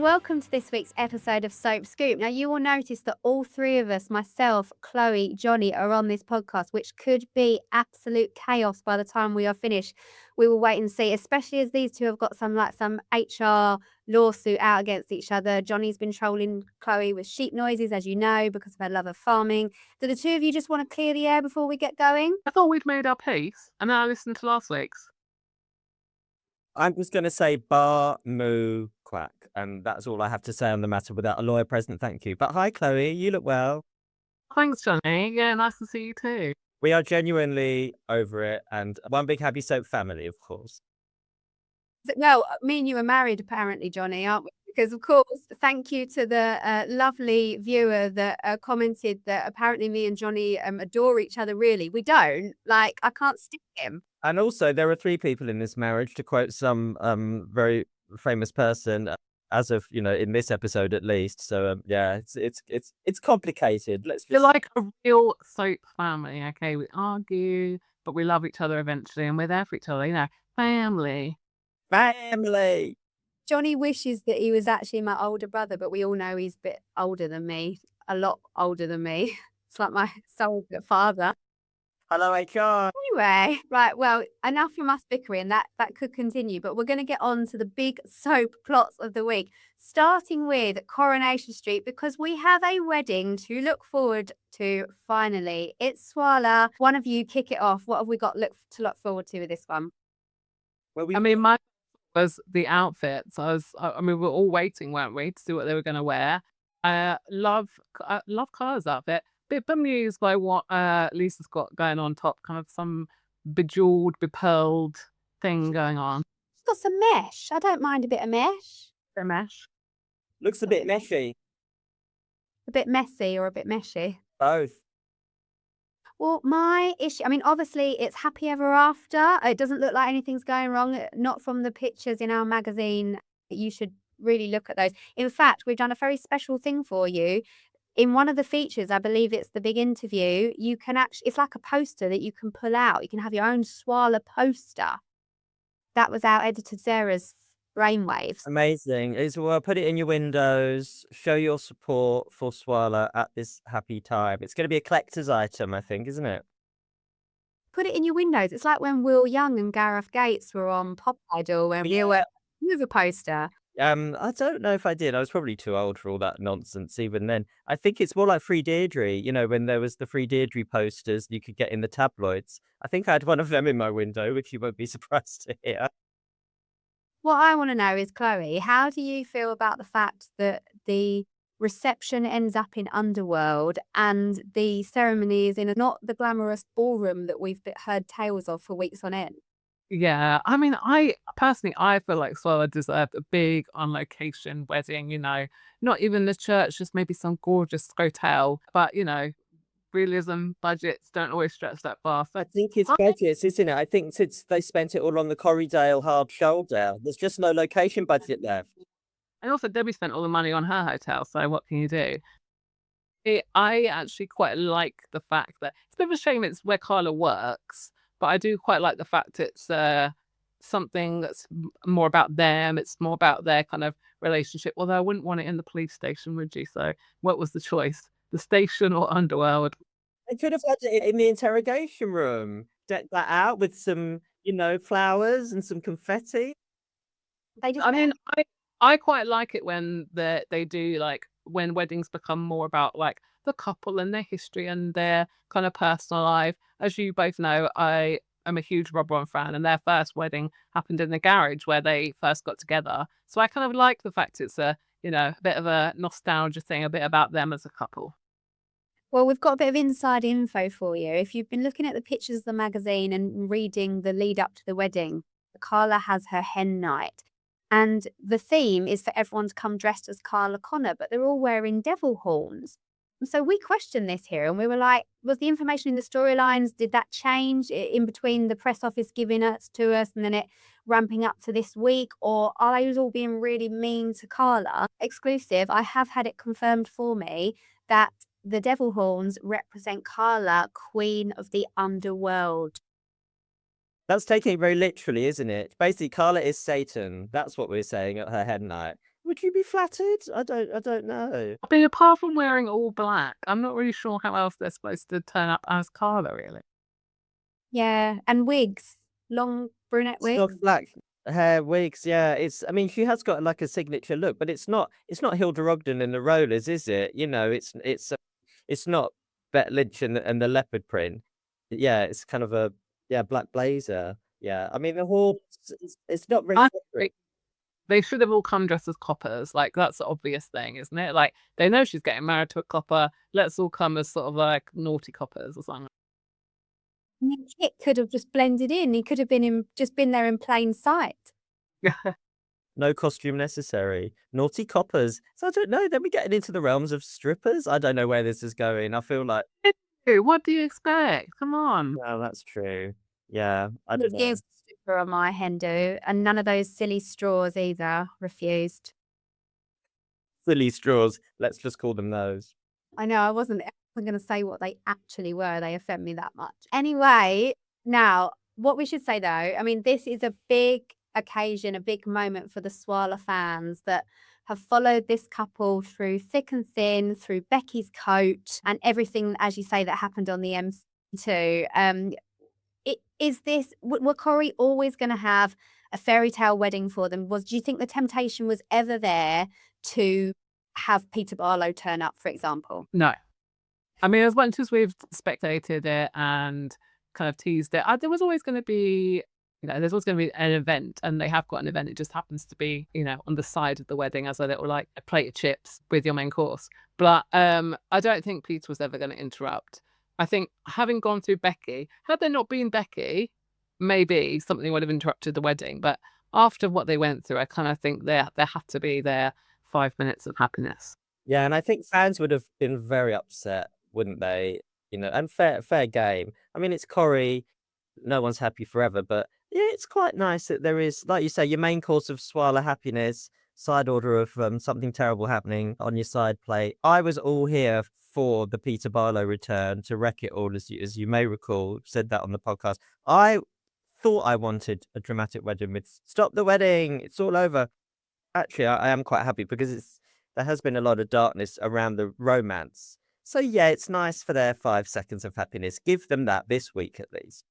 welcome to this week's episode of Soap Scoop. Now, you will notice that all three of us, myself, Chloe, Johnny, are on this podcast, which could be absolute chaos by the time we are finished. We will wait and see, especially as these two have got some HR lawsuit out against each other. Johnny's been trolling Chloe with sheep noises, as you know, because of her love of farming. Do the two of you just want to clear the air before we get going? I thought we'd made our peace, and then I listened to last week's. I'm just going to say bar, moo, quack. And that's all I have to say on the matter without a lawyer present. Thank you. But hi, Chloe. You look well. Thanks, Johnny. Yeah, nice to see you too. We are genuinely over it. And one big happy soap family, of course. Well, me and you are married, apparently, Johnny, aren't we? Because, of course, thank you to the lovely viewer that commented that apparently me and Johnny adore each other. Really, we don't. I can't stick him. And also, there are 3 people in this marriage, to quote some very famous person, as of in this episode at least. So yeah, it's complicated. You're like a real soap family, okay? We argue, but we love each other eventually, and we're there for each other. Family. Johnny wishes that he was actually my older brother, but we all know he's a bit older than me, a lot older than me. It's like my surrogate father. Hello, HR. Anyway, right, well, enough from us bickering. That could continue, but we're going to get on to the big soap plots of the week, starting with Coronation Street, because we have a wedding to look forward to finally. It's Swarla. One of you kick it off. What have we got to look forward to with this one? Well, my was the outfits. We were all waiting, weren't we, to see what they were going to wear. I love Carla's outfit. Bit bemused by what Lisa's got going on top, kind of some bejeweled, bepearled thing going on. She's got some mesh. I don't mind a bit of mesh. The mesh. Looks a bit meshy. A bit messy or a bit meshy? Both. Well, my issue, obviously it's happy ever after. It doesn't look like anything's going wrong, not from the pictures in our magazine. You should really look at those. In fact, we've done a very special thing for you. In one of the features, I believe it's the big interview, you can it's like a poster that you can pull out. You can have your own Swarla poster. That was our editor Sarah's brainwaves. Amazing. Well, put it in your windows, show your support for Swarla at this happy time. It's going to be a collector's item, I think, isn't it? Put it in your windows. It's like when Will Young and Gareth Gates were on Pop Idol, when you were with a poster. I don't know if I did. I was probably too old for all that nonsense even then. I think it's more like Free Deirdre, when there was the Free Deirdre posters you could get in the tabloids. I think I had one of them in my window, which you won't be surprised to hear. What I want to know is, Chloe, how do you feel about the fact that the reception ends up in Underworld and the ceremony is in not the glamorous ballroom that we've heard tales of for weeks on end? Yeah, I personally, I feel like Swarla deserved a big on location wedding, not even the church, just maybe some gorgeous hotel. But, realism, budgets don't always stretch that far. I think it's budgets, isn't it? I think since they spent it all on the Corriedale hard shoulder, there's just no location budget left. And also, Debbie spent all the money on her hotel, so what can you do? I actually quite like the fact that it's a bit of a shame it's where Carla works, but I do quite like the fact it's something that's more about them. It's more about their kind of relationship. Although I wouldn't want it in the police station, would you? So what was the choice? The station or Underworld? They could have had it in the interrogation room. Deck that out with some, flowers and some confetti. I quite like it when they do when weddings become more about the couple and their history and their kind of personal life. As you both know, I am a huge Rob Ron fan, and their first wedding happened in the garage where they first got together. So I kind of like the fact it's a bit of a nostalgia thing, a bit about them as a couple. Well, we've got a bit of inside info for you. If you've been looking at the pictures of the magazine and reading the lead up to the wedding, Carla has her hen night. And the theme is for everyone to come dressed as Carla Connor, but they're all wearing devil horns. So we questioned this here and we were like, was the information in the storylines, did that change in between the press office giving us to us and then it ramping up to this week? Or are they all being really mean to Carla? Exclusive, I have had it confirmed for me that the devil horns represent Carla, Queen of the Underworld. That's taking it very literally, isn't it? Basically, Carla is Satan. That's what we're saying at her hen night. Would you be flattered? I don't know. I mean, apart from wearing all black, I'm not really sure how else they're supposed to turn up as Carla, really. Yeah, and wigs, long brunette It's not wigs. black hair, wigs, yeah. I mean, she has got like a signature look, but it's not Hilda Ogden in the Rollers, is it? You know, it's not Bette Lynch and the leopard print. Yeah, it's kind of a black blazer. Yeah, I mean the whole it's not very I separate. think they should have all come dressed as coppers. Like, that's the obvious thing, isn't it? Like, they know she's getting married to a copper. Let's all come as sort of like naughty coppers or something. I mean, Kit could have just blended in. He could have just been there in plain sight. No costume necessary. Naughty coppers. So I don't know. Then we're getting into the realms of strippers. I don't know where this is going. I feel like, What do you expect? Come on. well, that's true. Yeah, I don't Let's know. give stripper on my Hindu, and none of those silly straws either. Refused. Silly straws. Let's just call them those. I know I wasn't going to say what they actually were. They offend me that much. Anyway, now what we should say though, I mean, this is a big occasion, a big moment for the Swarla fans that have followed this couple through thick and thin, through Becky's coat and everything, as you say, that happened on the MC2. Were Corrie always going to have a fairy tale wedding for them? Do you think the temptation was ever there to have Peter Barlow turn up, for example? No. I mean, as much as we've spectated it and kind of teased it, there was always going to be, there's always going to be an event, and they have got an event. It just happens to be, on the side of the wedding as a little like a plate of chips with your main course. But I don't think Peter was ever going to interrupt. I think having gone through Becky, had there not been Becky, maybe something would have interrupted the wedding. But after what they went through, I kind of think there had to be their 5 minutes of happiness. Yeah, and I think fans would have been very upset, wouldn't they? And fair game. I mean, it's Corrie. No one's happy forever, but yeah, it's quite nice that there is, like you say, your main course of Swarla happiness, side order of something terrible happening on your side plate. I was all here for the Peter Barlow return to wreck it all, as you may recall, said that on the podcast. I thought I wanted a dramatic wedding with stop the wedding, it's all over. Actually, I am quite happy because there has been a lot of darkness around the romance. So yeah, it's nice for their 5 seconds of happiness. Give them that this week at least.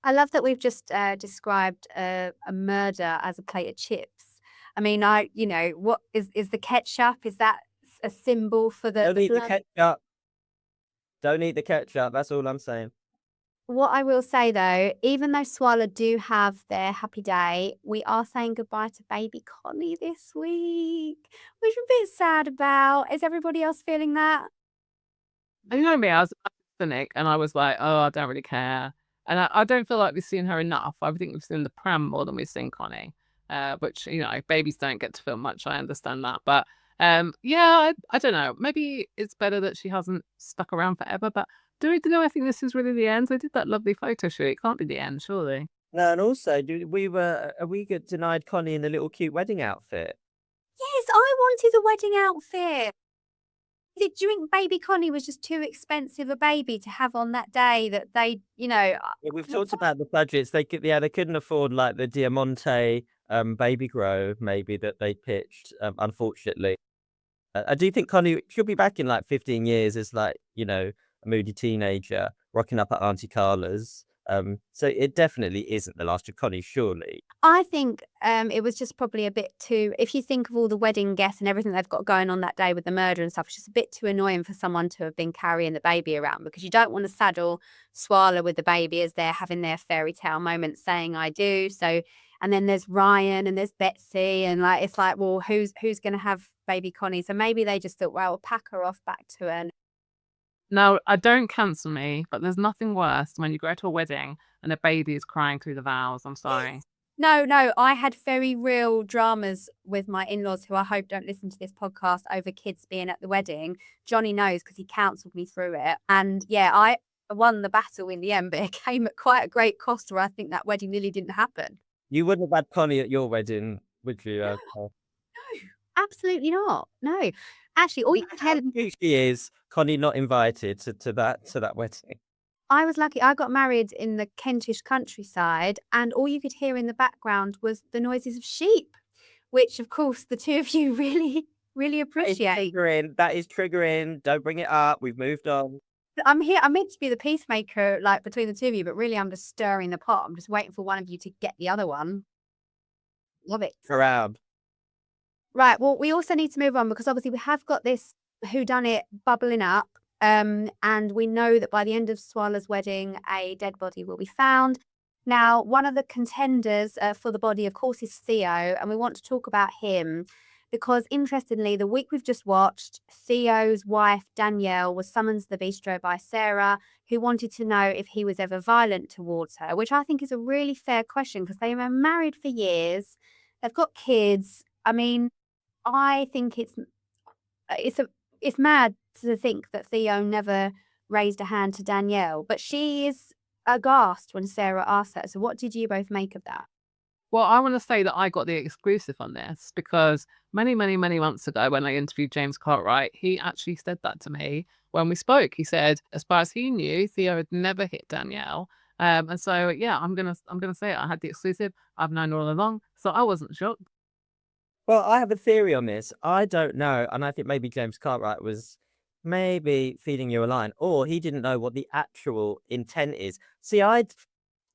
I love that we've just described a murder as a plate of chips. I mean, what is the ketchup? Is that a symbol for the Don't eat the blood? ketchup. Don't eat the ketchup. That's all I'm saying. What I will say though, even though Swarla do have their happy day, we are saying goodbye to baby Connie this week, which I'm a bit sad about. Is everybody else feeling that? And you know me, I was a cynic, and I was like, oh, I don't really care. And I don't feel like we've seen her enough. I think we've seen the pram more than we've seen Connie, which, babies don't get to feel much. I understand that. But yeah, I don't know. Maybe it's better that she hasn't stuck arodo forever. But do I think this is really the end? They did that lovely photo shoot. It can't be the end, surely. No, and also, we get denied Connie in the little cute wedding outfit? Yes, I wanted a wedding outfit. Do you think baby Connie was just too expensive a baby to have on that day that they, Yeah, we've talked about the budgets. They couldn't afford like the Diamante baby grow maybe that they pitched. Unfortunately, I do think Connie she'll be back in like 15 years as like a moody teenager rocking up at Auntie Carla's. So it definitely isn't the last of Connie, surely. I think it was just probably a bit too, if you think of all the wedding guests and everything they've got going on that day with the murder and stuff, it's just a bit too annoying for someone to have been carrying the baby around, because you don't want to saddle Swarla with the baby as they're having their fairy tale moment saying I do. So, and then there's Ryan and there's Betsy, and like it's like, well, who's going to have baby Connie? So maybe they just thought, well, we'll pack her off back to her. Now, I don't cancel me, but there's nothing worse than when you go to a wedding and a baby is crying through the vows. I'm sorry. No, I had very real dramas with my in-laws, who I hope don't listen to this podcast, over kids being at the wedding. Johnny knows because he counselled me through it. And yeah, I won the battle in the end, but it came at quite a great cost, where I think that wedding nearly didn't happen. You wouldn't have had Connie at your wedding, would you? No, absolutely not. No. Actually, all you could tell, Who she is, Connie not invited to that wedding. I was lucky. I got married in the Kentish countryside, and all you could hear in the background was the noises of sheep, which of course the two of you really, really That is appreciate. triggering. That is triggering. Don't bring it up. We've moved on. I'm meant to be the peacemaker, like, between the two of you, but really I'm just stirring the pot. I'm just waiting for one of you to get the other one. Love it. Around. Right, well, we also need to move on because obviously we have got this whodunit bubbling up, and we know that by the end of Swarla's wedding, a dead body will be found. Now, one of the contenders for the body, of course, is Theo, and we want to talk about him because, interestingly, the week we've just watched, Theo's wife, Danielle, was summoned to the bistro by Sarah, who wanted to know if he was ever violent towards her, which I think is a really fair question because they were married for years. They've got kids. I mean, I think it's mad to think that Theo never raised a hand to Danielle, but she is aghast when Sarah asked her. So what did you both make of that? Well, I want to say that I got the exclusive on this because many, many, many months ago when I interviewed James Cartwright, he actually said that to me when we spoke. He said, as far as he knew, Theo had never hit Danielle. And so, yeah, I'm gonna say it. I had the exclusive. I've known all along, so I wasn't shocked. Well, I have a theory on this. I don't know, and I think maybe James Cartwright was maybe feeding you a line, or he didn't know what the actual intent is. See,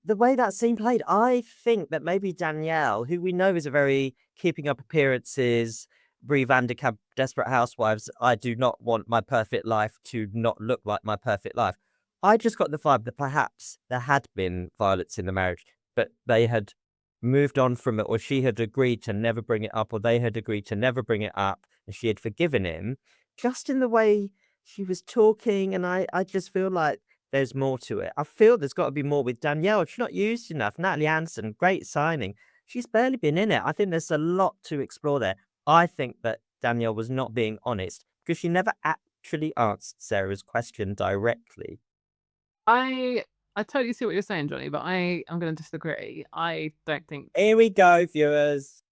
the way that scene played, I think that maybe Danielle, who we know is a very keeping up appearances, Brie Vanderkamp, Desperate Housewives, I do not want my perfect life to not look like my perfect life. I just got the vibe that perhaps there had been violence in the marriage, but they had moved on from it, or she had agreed to never bring it up, or they had agreed to never bring it up, and she had forgiven him, just in the way she was talking. And I just feel like there's more to it. I feel there's got to be more with Danielle. She's not used enough. Natalie Anson, great signing. She's barely been in it. I think there's a lot to explore there. I think that Danielle was not being honest because she never actually answered Sarah's question directly. I totally see what you're saying, Johnny, but I'm going to disagree. I don't think Here we go, viewers.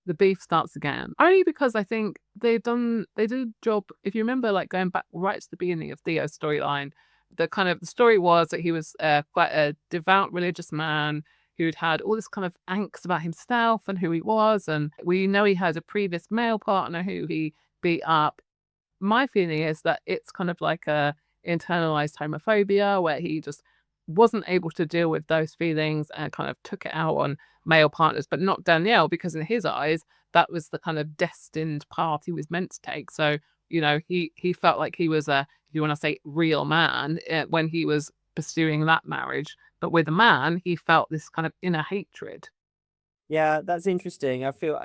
the beef starts again. Only because I think they did a job. If you remember, like going back right to the beginning of Theo's storyline, the story was that he was quite a devout religious man who'd had all this kind of angst about himself and who he was, and we know he had a previous male partner who he beat up. My feeling is that it's kind of like a internalized homophobia where he just wasn't able to deal with those feelings and kind of took it out on male partners, but not Danielle, because in his eyes, that was the kind of destined path he was meant to take. So, he felt like he was if you want to say real man when he was pursuing that marriage. But with a man, he felt this kind of inner hatred. Yeah, that's interesting. I feel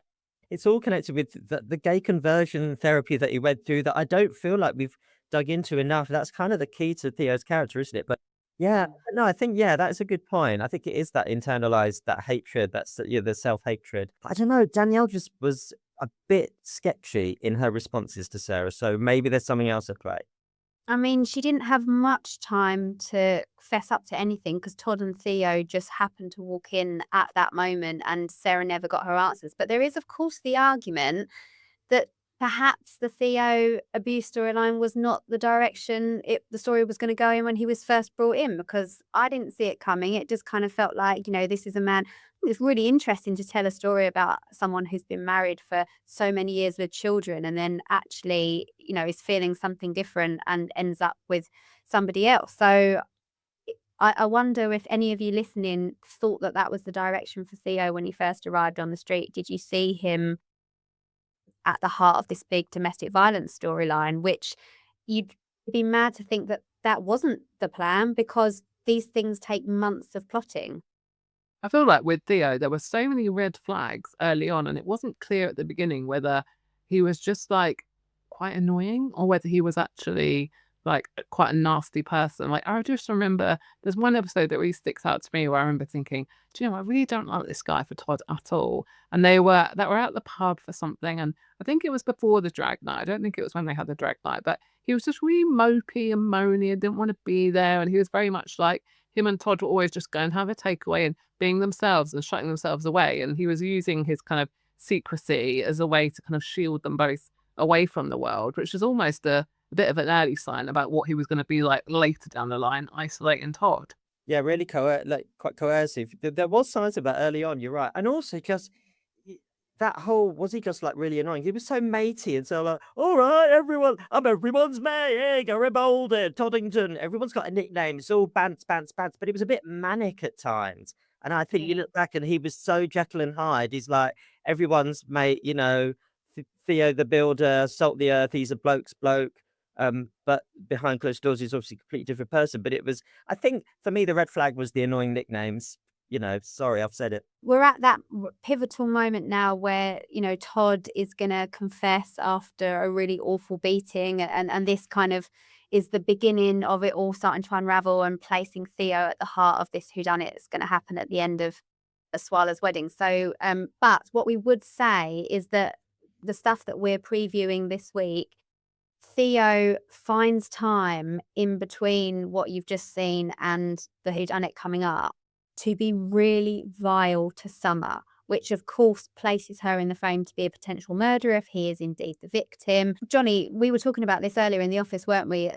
it's all connected with the gay conversion therapy that he went through that I don't feel like we've dug into enough. That's kind of the key to Theo's character, isn't it? But yeah, no, I think, yeah, that is a good point. I think it is that internalized, that hatred, that's the self-hatred. I don't know, Danielle just was a bit sketchy in her responses to Sarah, so maybe there's something else at play. I mean, she didn't have much time to fess up to anything because Todd and Theo just happened to walk in at that moment and Sarah never got her answers. But there is, of course, the argument that perhaps the Theo abuse storyline was not the direction the story was going to go in when he was first brought in, because I didn't see it coming. It just kind of felt like, this is a man. It's really interesting to tell a story about someone who's been married for so many years with children and then actually, is feeling something different and ends up with somebody else. So I wonder if any of you listening thought that that was the direction for Theo when he first arrived on the street. Did you see him at the heart of this big domestic violence storyline, which you'd be mad to think that that wasn't the plan because these things take months of plotting? I feel like with Theo, there were so many red flags early on, and it wasn't clear at the beginning whether he was just like quite annoying or whether he was actually like quite a nasty person. Like, I just remember there's one episode that really sticks out to me where I remember thinking, do you know, I really don't like this guy for Todd at all. And they were at the pub for something, and I think it was before the drag night. I don't think it was when they had the drag night, but he was just really mopey and moany and didn't want to be there. And he was very much like him and Todd were always just going to have a takeaway and being themselves and shutting themselves away. And he was using his kind of secrecy as a way to kind of shield them both away from the world, which is almost a bit of an early sign about what he was going to be like later down the line, isolating Todd. Yeah, really quite coercive. There was signs of that early on, you're right. And also, because that whole, was he just like really annoying? He was so matey and so like, all right, everyone, I'm everyone's mate, Garibaldi, Toddington. Everyone's got a nickname. It's all Bants, Bants, Bants. But it was a bit manic at times. And I think you look back and he was so Jekyll and Hyde. He's like everyone's mate, Theo the builder, Salt the Earth. He's a bloke's bloke. But behind closed doors, he's obviously a completely different person. But it was, I think for me, the red flag was the annoying nicknames. Sorry, I've said it. We're at that pivotal moment now where, Todd is going to confess after a really awful beating. And this kind of is the beginning of it all starting to unravel and placing Theo at the heart of this whodunit that's going to happen at the end of Swarla's wedding. So, but what we would say is that the stuff that we're previewing this week, Theo finds time in between what you've just seen and the whodunit coming up to be really vile to Summer, which of course places her in the frame to be a potential murderer if he is indeed the victim. Johnny, we were talking about this earlier in the office, weren't we?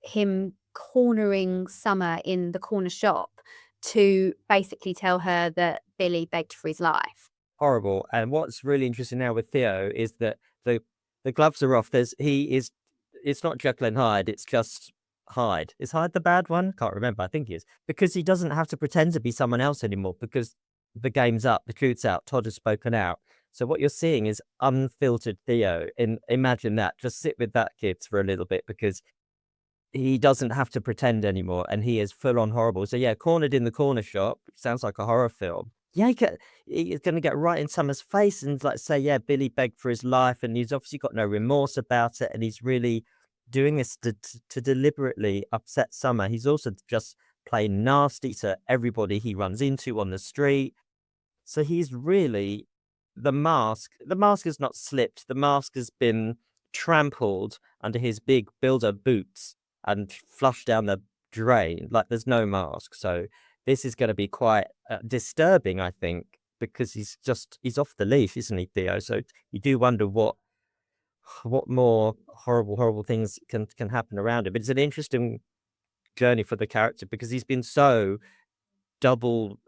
Him cornering Summer in the corner shop to basically tell her that Billy begged for his life. Horrible. And what's really interesting now with Theo is that the gloves are off. It's not Jekyll and Hyde, it's just Hyde. Is Hyde the bad one? Can't remember. I think he is. Because he doesn't have to pretend to be someone else anymore because the game's up, the truth's out, Todd has spoken out. So what you're seeing is unfiltered Theo. And imagine that. Just sit with that, kids, for a little bit, because he doesn't have to pretend anymore and he is full on horrible. So yeah, cornered in the corner shop. Sounds like a horror film. Yeah, he's going to get right in Summer's face and like say, yeah, Billy begged for his life, and he's obviously got no remorse about it, and he's really doing this to deliberately upset Summer. He's also just plain nasty to everybody he runs into on the street. So he's really the mask. The mask has not slipped. The mask has been trampled under his big builder boots and flushed down the drain. Like there's no mask. So this is going to be quite disturbing, I think, because he's off the leash, isn't he, Theo? So you do wonder what more horrible things can happen around him. But it's an interesting journey for the character because he's been so double,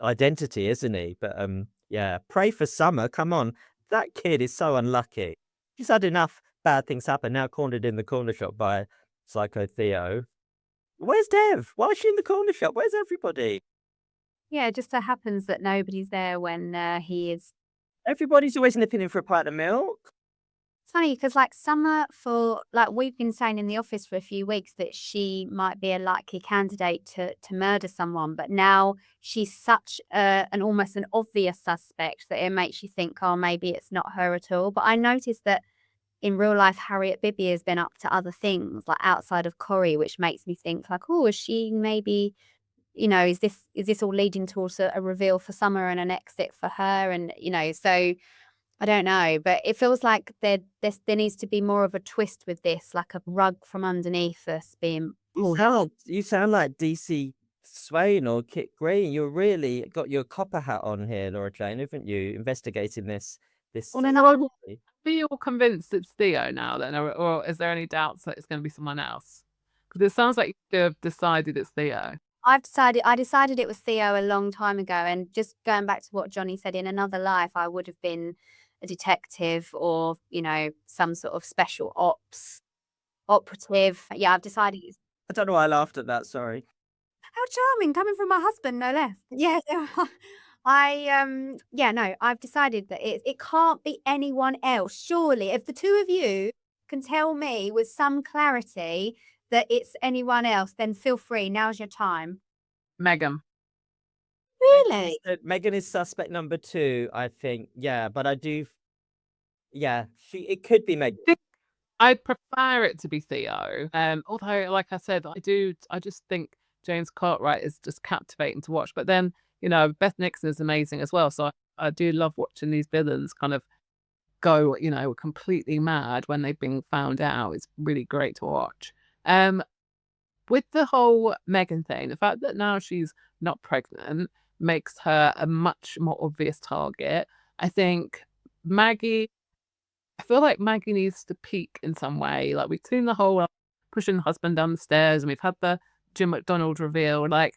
identity, isn't he? But yeah, pray for Summer. Come on, that kid is so unlucky. He's had enough bad things happen. Now cornered in the corner shop by Psycho Theo. Where's Dev? Why is she in the corner shop? Where's everybody? Yeah, it just so happens that nobody's there when he is. Everybody's always nipping in for a pint of milk. It's funny because, Summer, we've been saying in the office for a few weeks that she might be a likely candidate to murder someone, but now she's such an almost an obvious suspect that it makes you think, oh, maybe it's not her at all. But I noticed that in real life, Harriet Bibby has been up to other things, like outside of Corrie, which makes me think, oh, is she maybe, is this all leading towards a reveal for Summer and an exit for her? And, so I don't know, but it feels like there needs to be more of a twist with this, like a rug from underneath us being. You sound like DC Swain or Kit Green. You're really got your copper hat on here, Laura-Jayne, haven't you? Investigating this. Well, no, are you all convinced it's Theo now then, or is there any doubts that it's going to be someone else? Because it sounds like you have decided it's Theo. I decided it was Theo a long time ago, and just going back to what Johnny said, in another life, I would have been a detective or, some sort of special ops operative. Yeah, I've decided. I don't know why I laughed at that, sorry. How charming, coming from my husband, no less. Yeah, I've decided that it can't be anyone else. Surely, if the two of you can tell me with some clarity that it's anyone else, then feel free. Now's your time. Megan. Really? Megan is suspect number 2, I think. Yeah, but I do. Yeah, it could be Megan. I'd prefer it to be Theo. Although, like I said, I just think James Cartwright is just captivating to watch. But then, Beth Nixon is amazing as well. So I do love watching these villains kind of go, completely mad when they've been found out. It's really great to watch. With the whole Megan thing, the fact that now she's not pregnant makes her a much more obvious target. I think I feel like Maggie needs to peak in some way. Like, we've seen the whole pushing the husband down the stairs, and we've had the Jim McDonald reveal. Like,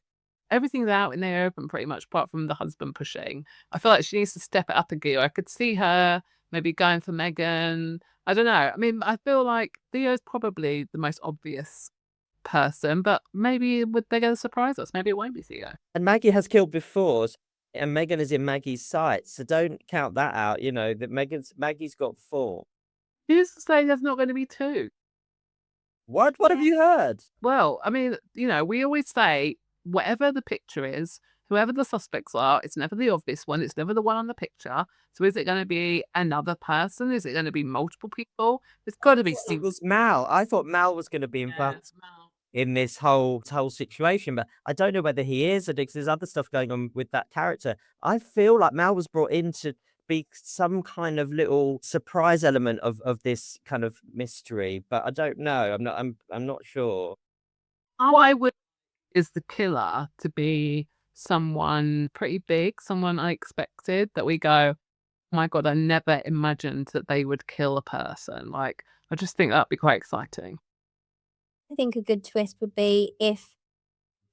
everything's out in the open pretty much, apart from the husband pushing. I feel like she needs to step it up a gear. I could see her maybe going for Megan. I don't know. I mean, I feel like Theo's probably the most obvious person, but maybe they're going to surprise us. Maybe it won't be Theo. And Maggie has killed before, and Megan is in Maggie's sights, so don't count that out. You know that Maggie's got 4. Who's to say there's not going to be 2? What have you heard? Well, I mean, we always say whatever the picture is, whoever the suspects are, it's never the obvious one. It's never the one on the picture. So is it going to be another person? Is it going to be multiple people? It's got to be It was Mal. I thought Mal was going to be involved in this whole situation, but I don't know whether he is, because there's other stuff going on with that character. I feel like Mal was brought in to be some kind of little surprise element of this kind of mystery, but I don't know. I'm not sure. What I would is the killer to be someone pretty big, someone unexpected, that we go, oh my God, I never imagined that they would kill a person. Like, I just think that'd be quite exciting. I think a good twist would be if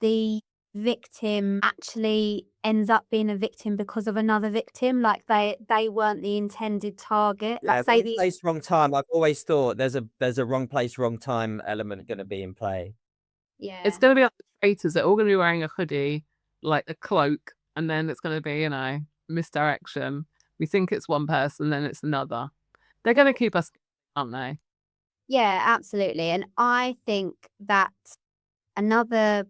the victim actually ends up being a victim because of another victim, like they weren't the intended target. Like, say wrong place, wrong time. I've always thought there's a wrong place, wrong time element going to be in play. Yeah, It's going to be like the traitors. They're all going to be wearing a hoodie, like a cloak, and then it's going to be, misdirection. We think it's one person, then it's another. They're going to keep us, aren't they? Yeah, absolutely. And I think that another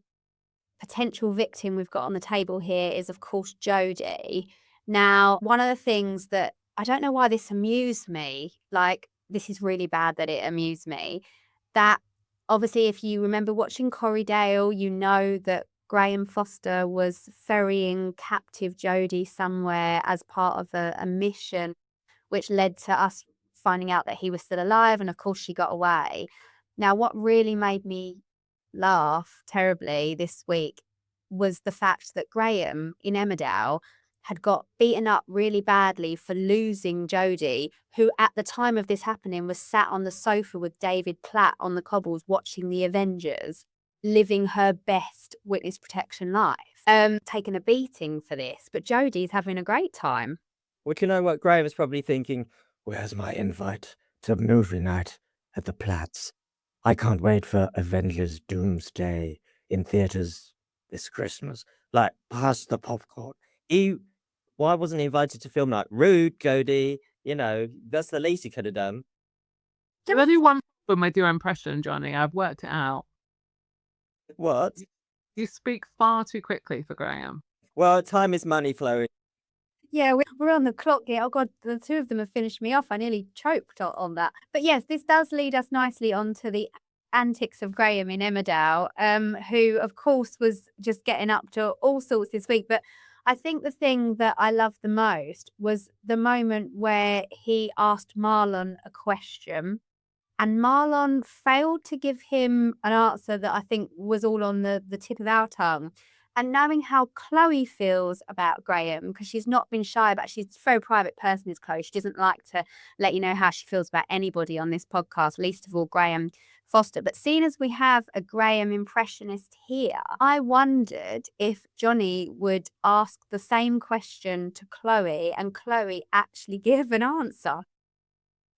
potential victim we've got on the table here is, of course, Jodie. Now, one of the things that I don't know why this amused me, like, this is really bad that it amused me, that obviously if you remember watching Corrie, you know that Graham Foster was ferrying captive Jodie somewhere as part of a mission, which led to us finding out that he was still alive, and of course she got away. Now, what really made me laugh terribly this week was the fact that Graham in Emmerdale had got beaten up really badly for losing Jodie, who at the time of this happening was sat on the sofa with David Platt on the cobbles watching the Avengers, living her best witness protection life. Taking a beating for this, but Jodie's having a great time. Well, you know what? Graham is probably thinking, where's my invite to movie night at the Platts? I can't wait for Avengers Doomsday in theaters this Christmas. Like, pass the popcorn. Why wasn't he invited to film night? Rude, Jodie. That's the least he could have done. There's only one problem with your impression, Johnny. I've worked it out. What? You speak far too quickly for Graham. Well, time is money, Chloe. Yeah, we're on the clock here. Oh God, the two of them have finished me off. I nearly choked on that. But yes, this does lead us nicely on to the antics of Graham in Emmerdale, who of course was just getting up to all sorts this week. But I think the thing that I loved the most was the moment where he asked Marlon a question, and Marlon failed to give him an answer that I think was all on the tip of our tongue. And knowing how Chloe feels about Graham, because she's not been shy about, she's a very private person, is Chloe. She doesn't like to let you know how she feels about anybody on this podcast, least of all Graham Foster. But seeing as we have a Graham impressionist here, I wondered if Johnny would ask the same question to Chloe and Chloe actually give an answer.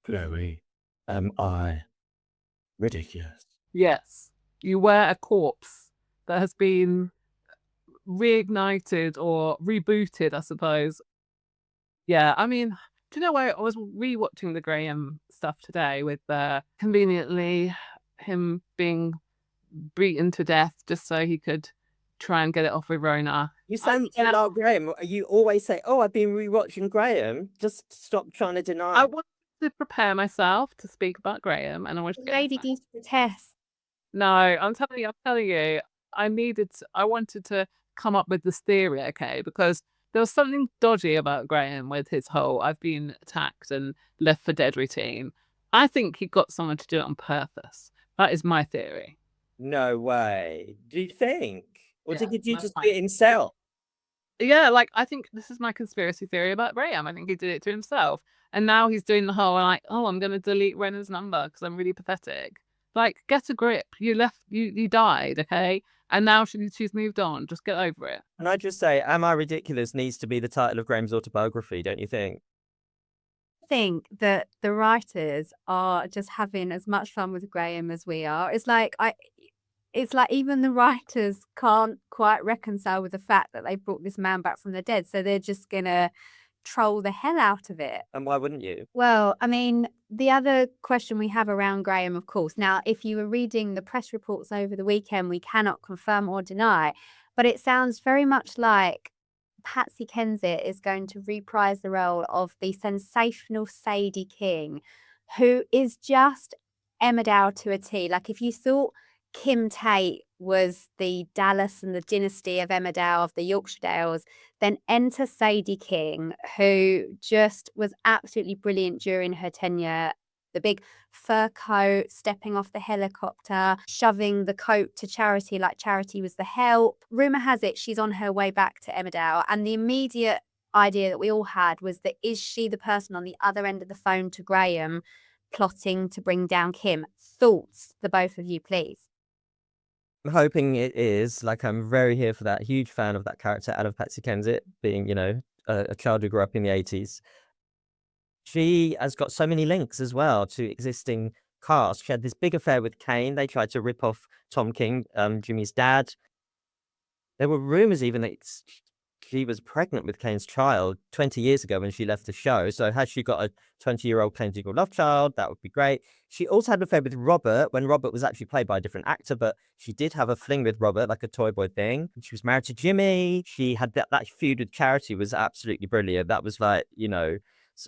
Chloe, am I ridiculous? Yes. You were a corpse that has been reignited or rebooted, I suppose. Yeah, I mean, do you know where I was rewatching the Graham stuff today with conveniently him being beaten to death just so he could try and get it off with Rona. You sound like Graham. You always say, "Oh, I've been rewatching Graham." Just stop trying to deny. I wanted to prepare myself to speak about Graham, and I wanted to Lady needs to test. No, I'm telling you, I wanted to come up with this theory, okay? Because there was something dodgy about Graham with his whole I've been attacked and left for dead routine. I think he got someone to do it on purpose. That is my theory. No way. Do you think? Or Yeah, did you that's just fine. do it himself? Yeah, like I think this is my conspiracy theory about Graham. I think he did it to himself. And now he's doing the whole like, oh, I'm going to delete Rena's number because I'm really pathetic. Like, get a grip. You died, okay? And now she's moved on. Just get over it. And I just say, Am I Ridiculous needs to be the title of Graham's autobiography, don't you think? I think that the writers are just having as much fun with Graham as we are. It's like even the writers can't quite reconcile with the fact that they brought this man back from the dead, so they're just gonna troll the hell out of it. And why wouldn't you? Well, I mean, the other question we have around Graham, of course. Now, if you were reading the press reports over the weekend, we cannot confirm or deny, but it sounds very much like Patsy Kensit is going to reprise the role of the sensational Sadie King, who is just Emmerdale to a T. Like, if you thought Kim Tate was the Dallas and the dynasty of Emmerdale, of the Yorkshire Dales, then enter Sadie King, who just was absolutely brilliant during her tenure. The big fur coat, stepping off the helicopter, shoving the coat to Charity like Charity was the help. Rumour has it she's on her way back to Emmerdale, and the immediate idea that we all had was that is she the person on the other end of the phone to Graham plotting to bring down Kim? Thoughts, the both of you, please. I'm hoping it is. Like, I'm very here for that. Huge fan of that character, out of Patsy Kensit, being, a child who grew up in the 80s. She has got so many links as well to existing cast. She had this big affair with Kane. They tried to rip off Tom King, Jimmy's dad. There were rumours even that she was pregnant with Kane's child 20 years ago when she left the show. So has she got a 20-year-old conjugal love child? That would be great. She also had an affair with Robert when Robert was actually played by a different actor, but she did have a fling with Robert, like a toy boy thing. She was married to Jimmy. She had that feud with Charity was absolutely brilliant. That was like,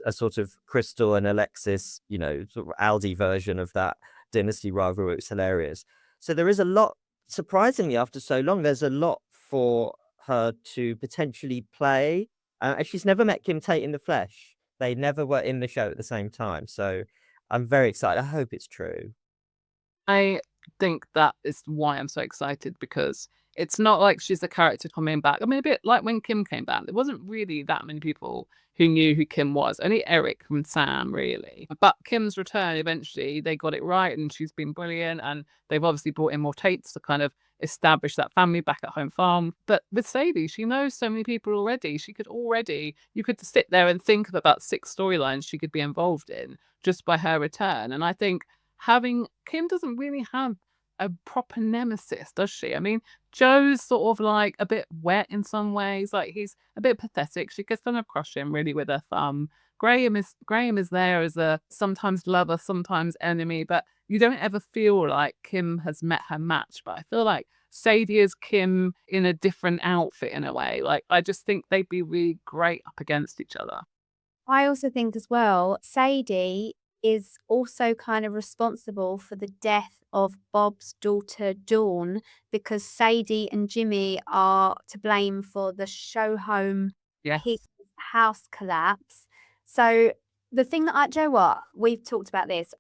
a sort of Crystal and Alexis, sort of Aldi version of that dynasty rivalry. It was hilarious. So there is a lot, surprisingly, after so long, there's a lot for her to potentially play. And she's never met Kim Tate in the flesh. They never were in the show at the same time. So I'm very excited. I hope it's true. I think that is why I'm so excited, because it's not like she's a character coming back. I mean, a bit like when Kim came back, there wasn't really that many people who knew who Kim was. Only Eric and Sam, really. But Kim's return, eventually, they got it right, and she's been brilliant. And they've obviously brought in more Tates to kind of establish that family back at home farm. But with Sadie, she knows so many people already. You could sit there and think of about 6 storylines she could be involved in just by her return. And I think Kim doesn't really have a proper nemesis, does she? I mean, Joe's sort of like a bit wet in some ways. Like, he's a bit pathetic. She could kind of crush him really with her thumb. Graham is there as a sometimes lover, sometimes enemy, but you don't ever feel like Kim has met her match. But I feel like Sadie is Kim in a different outfit in a way. Like, I just think they'd be really great up against each other. I also think as well, Sadie is also kind of responsible for the death of Bob's daughter Dawn, because Sadie and Jimmy are to blame for the show home Yes. house collapse. So the thing that Joe, what we've talked about this,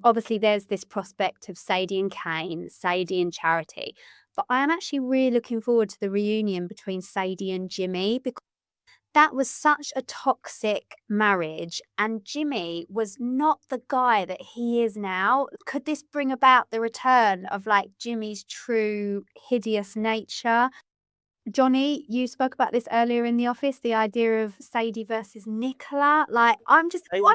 obviously there's this prospect of Sadie and Kane, Sadie and Charity, but I am actually really looking forward to the reunion between Sadie and Jimmy, because that was such a toxic marriage, and Jimmy was not the guy that he is now. Could this bring about the return of like Jimmy's true hideous nature? Johnny, you spoke about this earlier in the office, the idea of Sadie versus Nicola. Like, I'm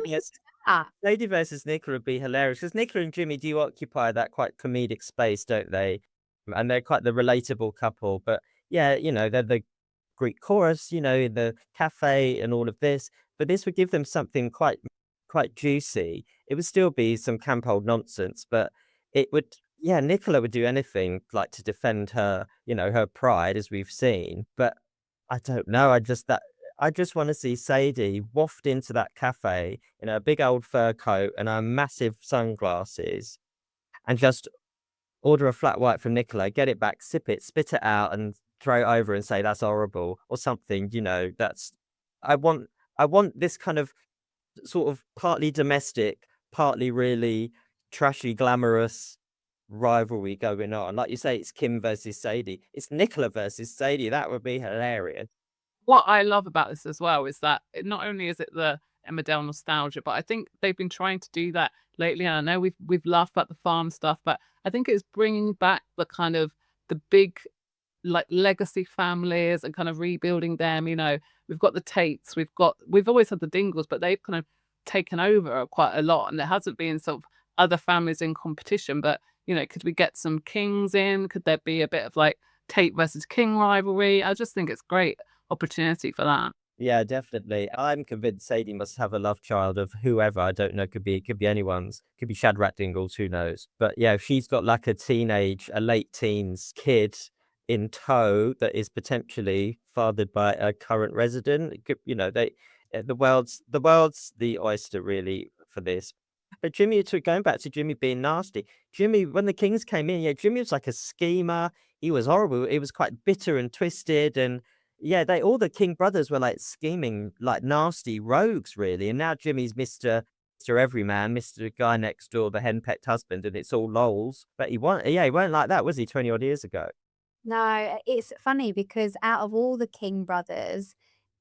Yes. that. Sadie versus Nicola would be hilarious, because Nicola and Jimmy do occupy that quite comedic space, don't they? And they're quite the relatable couple. But yeah, they're the Greek chorus, in the cafe and all of this. But this would give them something quite juicy. It would still be some camp old nonsense, but it would, yeah, Nicola would do anything like to defend her, her pride, as we've seen. But I don't know. I just want to see Sadie waft into that cafe in a big old fur coat and her massive sunglasses, and just order a flat white from Nicola, get it back, sip it, spit it out, and throw it over and say that's horrible or something. I want this kind of sort of partly domestic, partly really trashy, glamorous rivalry going on. Like you say, it's Kim versus Sadie. It's Nicola versus Sadie. That would be hilarious. What I love about this as well is that not only is it the Emmerdale nostalgia, but I think they've been trying to do that lately. And I know we've laughed about the farm stuff, but I think it's bringing back the kind of the big like legacy families and kind of rebuilding them. You know, we've got the Tates, we've always had the Dingles, but they've kind of taken over quite a lot, and there hasn't been sort of other families in competition. But you know, could we get some Kings in? Could there be a bit of like Tate versus King rivalry? I just think it's great opportunity for that. Yeah, definitely. I'm convinced Sadie must have a love child of whoever. I don't know. Could be anyone's. Could be Shadrach Dingles. Who knows? But yeah, if she's got like a late teens kid in tow that is potentially fathered by a current resident, it could, the world's the oyster really for this. But Jimmy, going back to Jimmy being nasty, Jimmy, when the Kings came in, yeah, Jimmy was like a schemer. He was horrible. He was quite bitter and twisted, and yeah, all the King brothers were like scheming, like nasty rogues, really. And now Jimmy's Mr. Everyman, Mr. Guy next door, the henpecked husband, and it's all lols. But he weren't like that, was he, 20 odd years ago? No, it's funny because out of all the King brothers,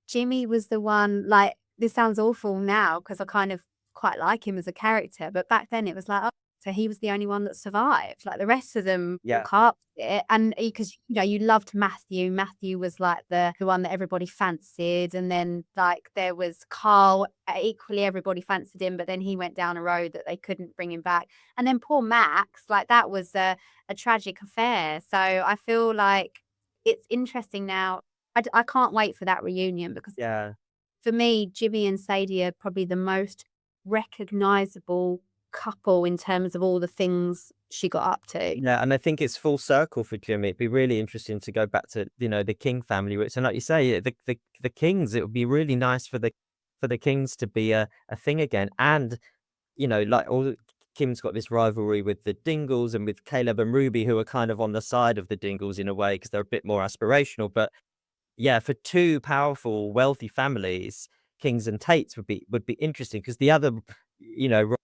Jimmy was the one, like, this sounds awful now because I kind of quite like him as a character, but back then it was like, oh, so he was the only one that survived. Like the rest of them Yeah. carped it. And because, you loved Matthew. Matthew was like the one that everybody fancied. And then like there was Carl, equally everybody fancied him, but then he went down a road that they couldn't bring him back. And then poor Max, like that was a tragic affair. So I feel like it's interesting now. I can't wait for that reunion because Yeah. for me, Jimmy and Sadie are probably the most recognizable couple in terms of all the things she got up to. Yeah, and I think it's full circle for Jimmy. It'd be really interesting to go back to, the King family roots. And like you say, the Kings, it would be really nice for the Kings to be a thing again. And, like Kim's got this rivalry with the Dingles and with Caleb and Ruby, who are kind of on the side of the Dingles in a way because they're a bit more aspirational. But yeah, for two powerful, wealthy families, Kings and Tates would be interesting because the other, rival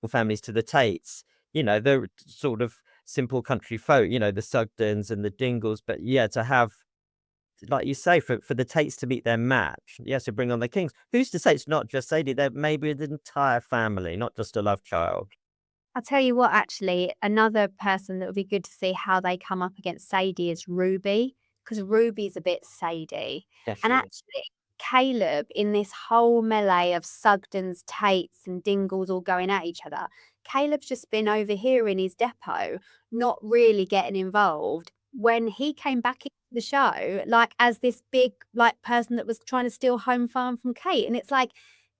families to the Tates, they're sort of simple country folk, the Sugdens and the Dingles. But yeah, to have, like you say, for the Tates to meet their match, yes, to bring on the Kings. Who's to say it's not just Sadie? They're maybe the entire family, not just a love child. I'll tell you what, actually, another person that would be good to see how they come up against Sadie is Ruby, because Ruby's a bit Sadie. Yeah, And she is. actually, Caleb, in this whole melee of Sugdens, Tates, and Dingles all going at each other, Caleb's just been over here in his depot, not really getting involved. When he came back into the show, like as this big like person that was trying to steal Home Farm from Kate, and it's like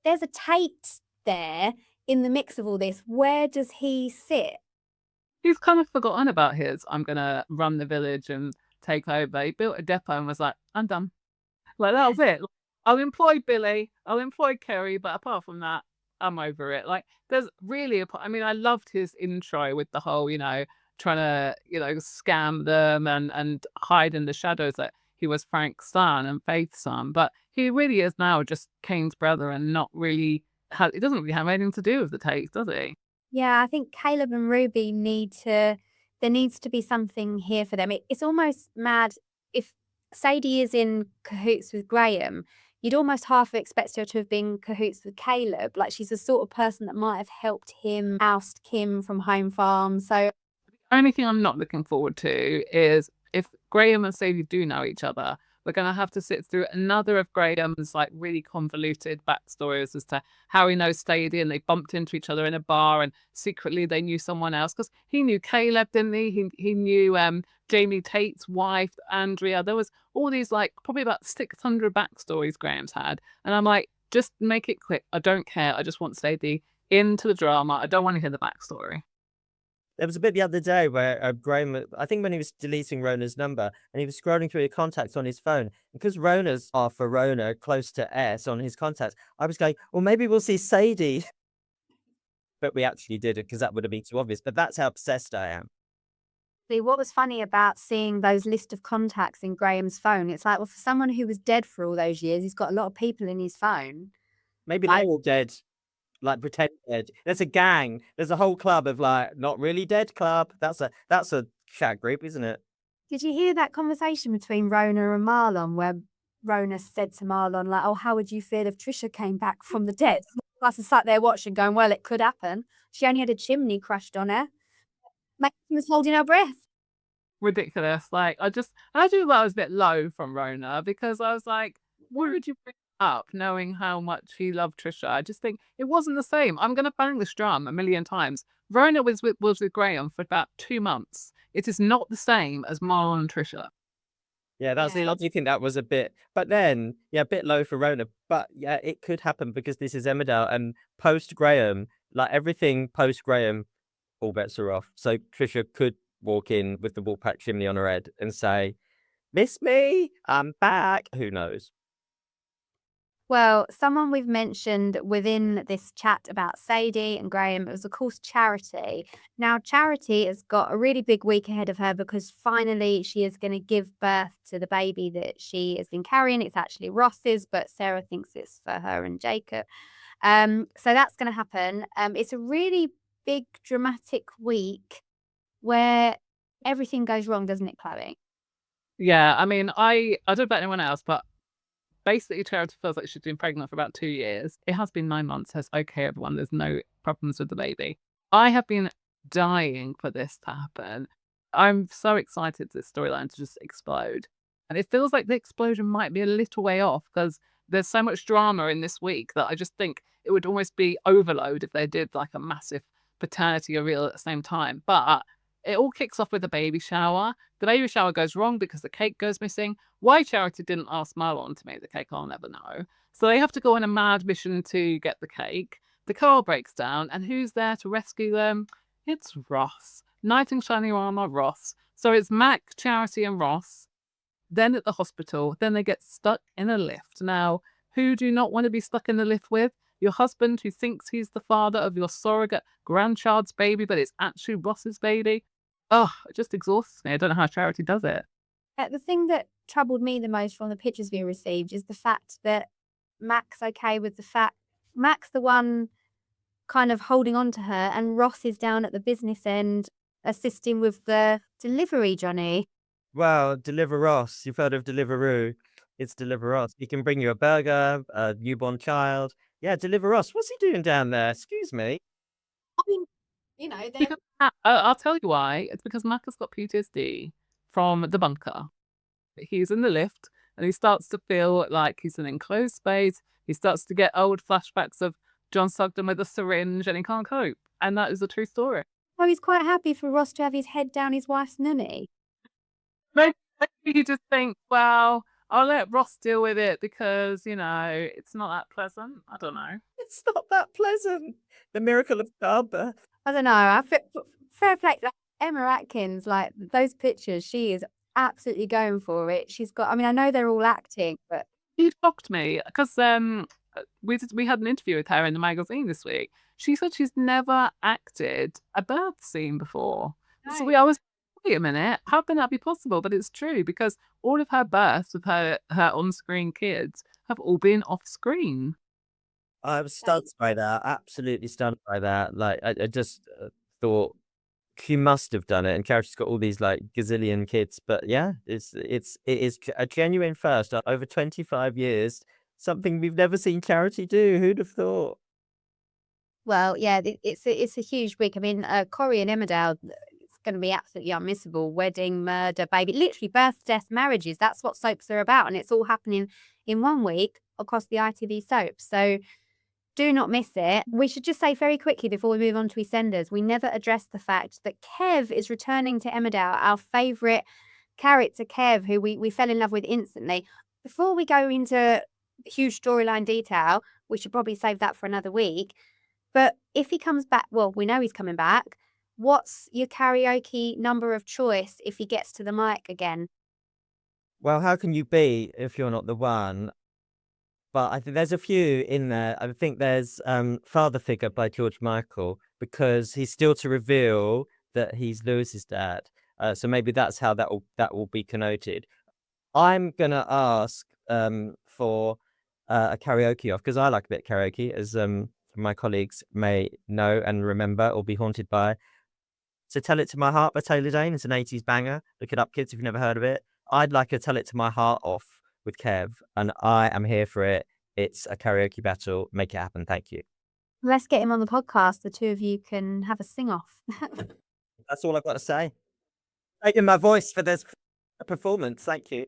there's a Tate there in the mix of all this. Where does he sit? He's kind of forgotten about his, I'm going to run the village and take over. He built a depot and was like, I'm done. Like, that was it. I'll employ Billy, I'll employ Kerry, but apart from that, I'm over it. Like, there's really, I mean, I loved his intro with the whole, trying to, scam them and hide in the shadows that he was Frank's son and Faith's son. But he really is now just Kane's brother and not really, it doesn't really have anything to do with the Tates, does he? Yeah, I think Caleb and Ruby there needs to be something here for them. It's almost mad if Sadie is in cahoots with Graham, you'd almost half expect her to have been cahoots with Caleb. Like she's the sort of person that might have helped him oust Kim from Home Farm. So Only thing I'm not looking forward to is if Graham and Sadie do know each other, we're going to have to sit through another of Graham's like really convoluted backstories as to how he knows Sadie and they bumped into each other in a bar and secretly they knew someone else because he knew Caleb, didn't he? He knew Jamie Tate's wife, Andrea. There was all these like probably about 600 backstories Graham's had. And I'm like, just make it quick. I don't care. I just want Sadie into the drama. I don't want to hear the backstory. There was a bit the other day where Graham, I think when he was deleting Rona's number, and he was scrolling through his contacts on his phone, and because Rona's are for Rona close to S on his contacts, I was going, well, maybe we'll see Sadie. But we actually didn't because that would have been too obvious. But that's how obsessed I am. see, what was funny about seeing those list of contacts in Graham's phone, it's like, well, for someone who was dead for all those years, he's got a lot of people in his phone. Maybe Like- they're all dead. Like pretend dead. There's a gang. There's a whole club of like not really dead club. That's a chat group, isn't it? Did you hear that conversation between Rona and Marlon where Rona said to Marlon, like, oh, how would you feel if Trisha came back from the dead? Plus, I sat there watching, going, well, it could happen. She only had a chimney crushed on her. Maybe she was holding her breath. ridiculous. Like, I do that was a bit low from Rona, because I was like, why would you bring it up knowing how much he loved Trisha? I just think it wasn't the same. I'm going to bang this drum a million times. Rona was with Graham for about 2 months. It is not the same as Marlon and Trisha. Yeah, that's Yeah. I do think that was a bit, but then, yeah, a bit low for Rona. But yeah, it could happen because this is Emmerdale and post Graham, like everything post Graham, all bets are off. So Trisha could walk in with the Woolpack chimney on her head and say, "Miss me? I'm back." Who knows? Well, someone we've mentioned within this chat about Sadie and Graham, it was of course Charity. Now, Charity has got a really big week ahead of her because finally she is going to give birth to the baby that she has been carrying. It's actually Ross's, but Sarah thinks it's for her and Jacob. So that's going to happen. It's a really big dramatic week where everything goes wrong, doesn't it, Chloe? Yeah, I mean, I don't know about anyone else, but basically Charity feels like she's been pregnant for about 2 years. It has been 9 months. So it's okay, everyone. There's no problems with the baby. I have been dying for this to happen. I'm so excited for this storyline to just explode. And it feels like the explosion might be a little way off because there's so much drama in this week that I just think it would almost be overload if they did like a massive paternity reveal at the same time. But it all kicks off with a baby shower. The baby shower goes wrong because the cake goes missing. Why Charity didn't ask Marlon to make the cake, I'll never know. So they have to go on a mad mission to get the cake. The car breaks down, and who's there to rescue them? It's Ross. Knight in shining armor, Ross. So it's Mac, Charity, and Ross. Then at the hospital, then they get stuck in a lift. Now, who do you not want to be stuck in the lift with? Your husband who thinks he's the father of your surrogate grandchild's baby, but it's actually Ross's baby. Oh, it just exhausts me. I don't know how Charity does it. The thing that troubled me the most from the pictures we received is the fact that Mac's okay with the fact Mac's the one kind of holding on to her, and Ross is down at the business end assisting with the delivery, Johnny. Well, Deliver Ross. You've heard of Deliveroo. It's Deliver Ross. He can bring you a burger, a newborn child. Yeah, Deliver Ross. What's he doing down there? Excuse me. I mean, they're Because I'll tell you why. It's because Mac has got PTSD from the bunker. He's in the lift and he starts to feel like he's in an enclosed space. He starts to get old flashbacks of John Sugden with a syringe and he can't cope. And that is a true story. well, he's quite happy for Ross to have his head down his wife's nunny. Maybe he just thinks, well, I'll let Ross deal with it because, it's not that pleasant. I don't know. It's not that pleasant. The miracle of childbirth. I don't know. I feel fair play. Like Emma Atkins, like those pictures, she is absolutely going for it. She's got. I mean, I know they're all acting, but He shocked me because we had an interview with her in the magazine this week. She said she's never acted a birth scene before. So I was, wait a minute, how can that be possible? But it's true because all of her births with her on-screen kids have all been off-screen. I was stunned by that. Absolutely stunned by that. Like, I just thought she must have done it. And Charity's got all these like gazillion kids. But yeah, it is a genuine first over 25 years. Something we've never seen Charity do. Who'd have thought? well, yeah, it's a huge week. I mean, Corrie and Emmerdale, it's going to be absolutely unmissable. Wedding, murder, baby, literally birth, death, marriages. That's what soaps are about, and it's all happening in 1 week across the ITV soaps. So do not miss it. We should just say very quickly before we move on to EastEnders, we never addressed the fact that Kev is returning to Emmerdale, our favourite character, Kev, who we fell in love with instantly. Before we go into huge storyline detail, we should probably save that for another week. But if he comes back, well, we know he's coming back. What's your karaoke number of choice if he gets to the mic again? Well, how can you be if you're not the one? But I think there's a few in there. I think there's Father Figure by George Michael because he's still to reveal that he's Lewis's dad. So maybe that's how that will be connoted. I'm gonna ask for a karaoke off because I like a bit of karaoke, as my colleagues may know and remember or be haunted by. So Tell It to My Heart by Taylor Dane. It's an 80s banger. Look it up, kids, if you've never heard of it. I'd like a Tell It to My Heart off with Kev, and I am here for it. It's a karaoke battle. Make it happen. Thank you. Let's get him on the podcast. The two of you can have a sing off. That's all I've got to say. Taking my voice for this performance. Thank you.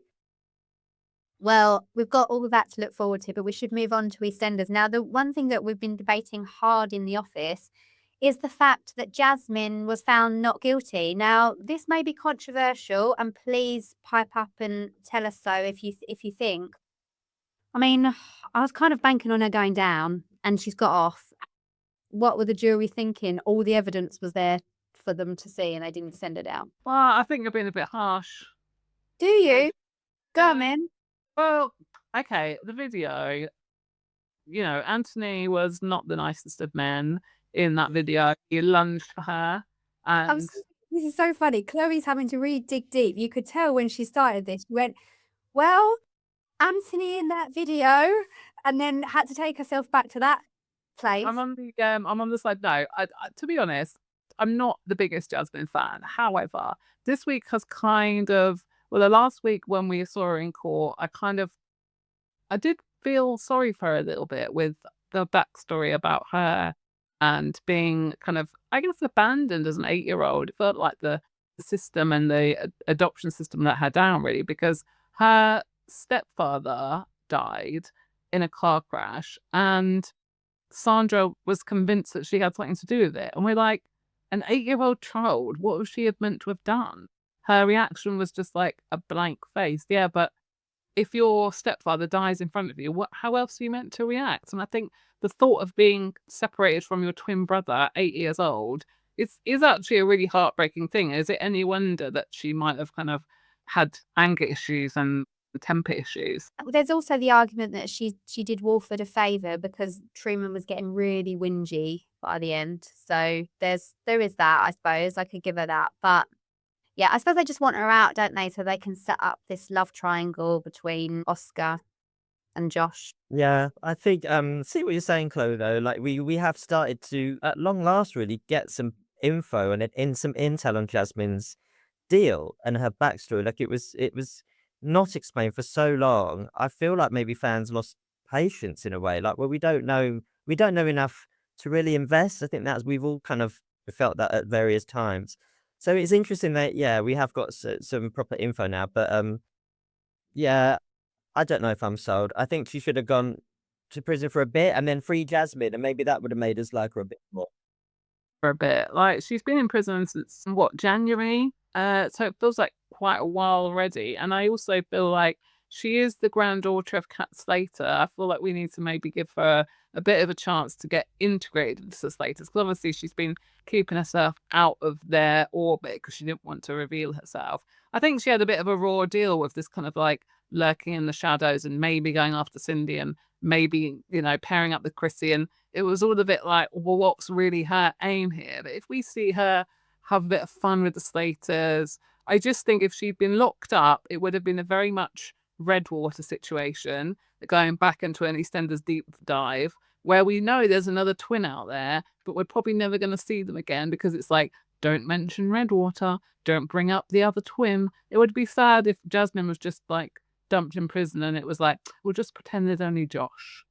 Well, we've got all of that to look forward to, but we should move on to EastEnders. Now, the one thing that we've been debating hard in the office is the fact that Jasmine was found not guilty. Now, this may be controversial, and please pipe up and tell us so if you think. I mean, I was kind of banking on her going down, and she's got off. What were the jury thinking? All the evidence was there for them to see, and they didn't send her down. Well, I think you're being a bit harsh. Do you? Go on, then. Well, okay, the video, Anthony was not the nicest of men in that video. He lunged for her, and This is so funny. Chloe's having to really dig deep. You could tell when she started this. She went, well, Anthony in that video, and then had to take herself back to that place. I'm on the side. No, to be honest, I'm not the biggest Jasmine fan. However, this week has the last week when we saw her in court, I did feel sorry for her a little bit with the backstory about her and being kind of, I guess, abandoned as an 8-year-old. It felt like the system and the adoption system let her down, really, because her stepfather died in a car crash and Sandra was convinced that she had something to do with it. And we're like, an 8-year-old child, what was she meant to have done? Her reaction was just like a blank face. Yeah, but if your stepfather dies in front of you, how else are you meant to react? And I think the thought of being separated from your twin brother at 8 years old is actually a really heartbreaking thing. Is it any wonder that she might have kind of had anger issues and temper issues? There's also the argument that she did Wolford a favour because Truman was getting really whingy by the end. So there is that, I suppose. I could give her that. But yeah, I suppose they just want her out, don't they? So they can set up this love triangle between Oscar and Josh. Yeah, I think see what you're saying, Chloe, though. Like we have started to at long last really get some info and some intel on Jasmine's deal and her backstory. Like it was not explained for so long. I feel like maybe fans lost patience in a way. Like, well, we don't know enough to really invest. I think we've all kind of felt that at various times. So it's interesting that we have got some proper info now. But yeah, I don't know if I'm sold. I think she should have gone to prison for a bit and then free Jasmine, and maybe that would have made us like her a bit more. For a bit. Like, she's been in prison since, January? So it feels like quite a while already. And I also feel like she is the granddaughter of Cat Slater. I feel like we need to maybe give her a bit of a chance to get integrated into the Slaters. Because obviously she's been keeping herself out of their orbit because she didn't want to reveal herself. I think she had a bit of a raw deal with this kind of like lurking in the shadows and maybe going after Cindy and maybe, pairing up with Chrissy. And it was all a bit like, well, what's really her aim here? But if we see her have a bit of fun with the Slaters, I just think if she'd been locked up, it would have been a very much Redwater situation, going back into an EastEnders deep dive, where we know there's another twin out there, but we're probably never going to see them again because it's like, don't mention Redwater, don't bring up the other twin. It would be sad if Jasmine was just like dumped in prison and it was like, we'll just pretend there's only Josh.